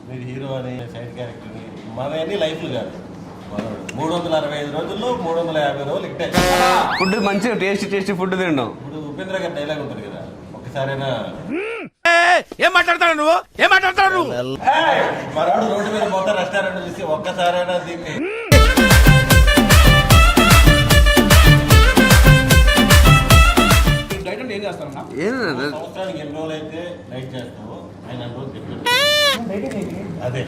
మీరు హీరో అని side character మన లైఫ్లు కాదు 365 రోజుల్లో 350 రోజులు ఇట్టే ఫుడ్ మంచిగా టేస్టీ ఫుడ్ తిన్నాం. ఇప్పుడు ఉపేంద్ర గారి డైలాగ్ ఉంటుంది కదా, ఒక్కసారైనా ఏం మాట్లాడతాడు నువ్వు మరాడు రోడ్డు మీద పోతా రెస్టారెంట్ చూసి ఒక్కసారైనా దీన్ని సంవత్సరానికి ఎన్ని రోజులు అయితే డైట్ చేస్తావో ఆయన అన్ని రోజులు చెప్పాడు. అదే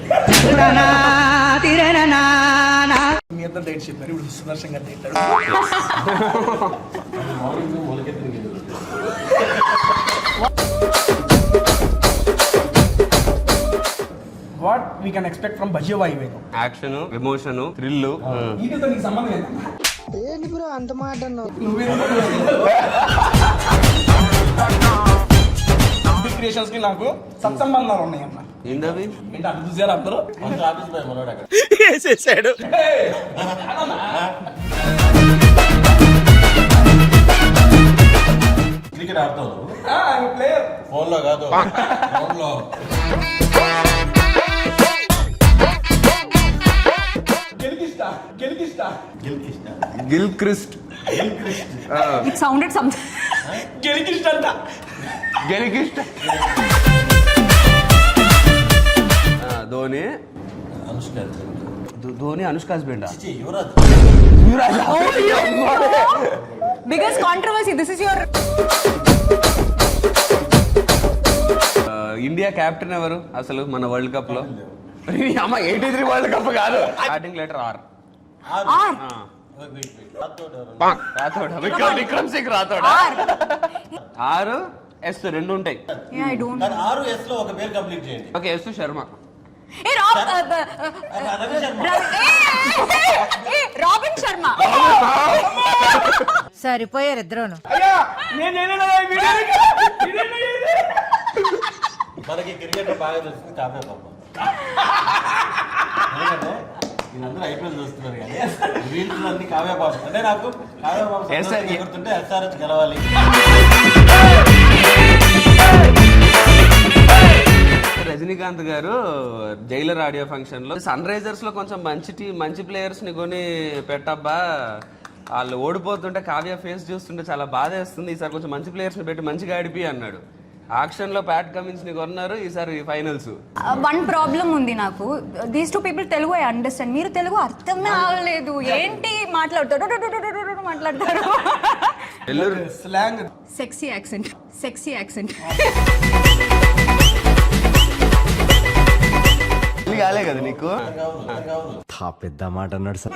మీ ఇద్దరు డైట్ చెప్పారు. ఇప్పుడు సుదర్శన్ గారు డైట్ మొలకెత్తిన what we can expect from భజ్య వాయువేగం. Action, emotion, thrill. వీటితో నీకు సంబంధం ఏంటన్నా? ఏంటి బ్రో అంత మాట క్రియేషన్స్ కి నాకు సత్సంబంధాలు ఉన్నాయన్న. ఏంటవి? ఏంటి అటు చూసారు అందరూ? ఆఫీస్ పోయి మనోడు అక్కడ వేసేసాడు. క్రికెట్ ఆడతావు ప్లేయర్ ఫోన్ లో కాదు, ఫోన్ లో Gilchrist. It sounded something. గెలికిష్ట అంట. గెలికిస్ట్. Dhoni Anushka husband. Yuvraj Biggest controversy. This is your. India captain ఎవరు అసలు మన వరల్డ్ కప్ లో? 83 వరల్డ్ కప్ కాదు. Starting letter R. Vikram Singh Rathore. ఆరు ఎస్ రెండు ఉంటాయి. Yeah, I don't. 6S లో ఒక పేరు కంప్లీట్ చేయండి. Okay, S Sharma. Hey, Robin Sharma. సరిపోయారు ఇద్దరును. మనకి క్రికెట్ బాగా తెలుస్తుంది కావ్య పాప. ఎందుకంటే వీళ్ళందరూ ఐపీఎల్ చూస్తున్నారు కానీ రీల్స్ అన్ని కావ్య పాప. అంటే నాకు కావ్య పాప గుర్తుంటే SRH గెలవాలి. రజనీకాంత్ గారు జైలర్ ఆడియో ఫంక్షన్ లో సన్ రైజర్స్ లో కొంచెం మంచి ప్లేయర్స్ ని కొని పెట్టబ్బా, వాళ్ళు ఓడిపోతుంటే కావ్య ఫేస్ చూస్తుంటే చాలా బాధ వేస్తుంది, ఈసారి కొంచెం మంచి ప్లేయర్స్ ని పెట్టి మంచిగా ఆడిపి అన్నాడు. ఆక్షన్ లో ప్యాట్ కమిన్స్ ని కొన్నారు, ఈసారి ఫైనల్స్. వన్ ప్రాబ్లం ఉంది నాకు. These two people Telugu I understand, మీరు తెలుగు అర్థమే అవ్వలేదు. ఏంటి మాట్లాడతారు మాట్లాడతారు స్లాంగ్. Sexy accent. కాలే కదా నీకు? పెద్ద మాట అన్నాడు సార్.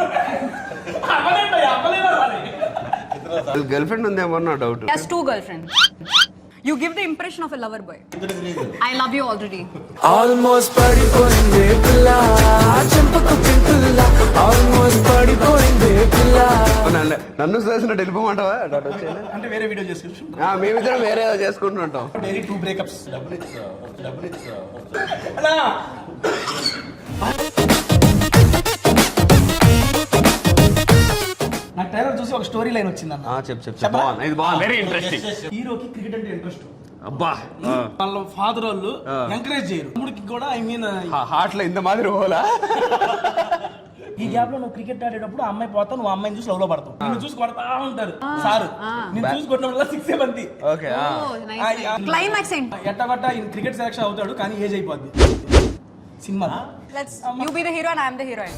గర్ల్ ఫ్రెండ్ ఉందేమో నా doubt. He has 2 girlfriends. You give the impression of a lover boy. I love you already. Almost పడిపోయిందే పిల్ల చెంపకు పింపుల్ల almost పడిపోయిందే పిల్ల. నన్ను చేసినట్టు వెళ్ళిపోమంటావా? అంటే వేరే వీడియో చేసుకుంటాం. మేమిద్దరం వేరే చేసుకుంటుంటాం. Daily 2 breakups. నాకు ట్రైలర్ చూసి ఒక స్టోరీ లైన్ వచ్చిందన్న. చెప్పు. Very interesting. హీరోకి క్రికెట్ అంటే ఇంట్రెస్ట్. అబ్బా, వాళ్ళ ఫాదర్ వాళ్ళు ఎంకరేజ్ చేయరు. తమ్ముడికి కూడా ఐ మీన్ హార్ట్ లో ఇంత మాదిరి పోలా. ఈ గ్యాప్ లో నువ్వు క్రికెట్ ఆడేటప్పుడు ఆ అమ్మాయి పోతావు, నువ్వు అమ్మాయిని చూసి లవ్ లో పడతావు. నిన్ను చూసి కొడతా ఉంటారు సార్. నేను చూసి కొట్టిన 6 మంది. Climax ఏంటి? ఎట్టగొట్ట క్రికెట్ సెలెక్షన్ అవుతాడు కానీ ఏజ్ అయిపోద్ది cinema. You be the hero and I am the heroine.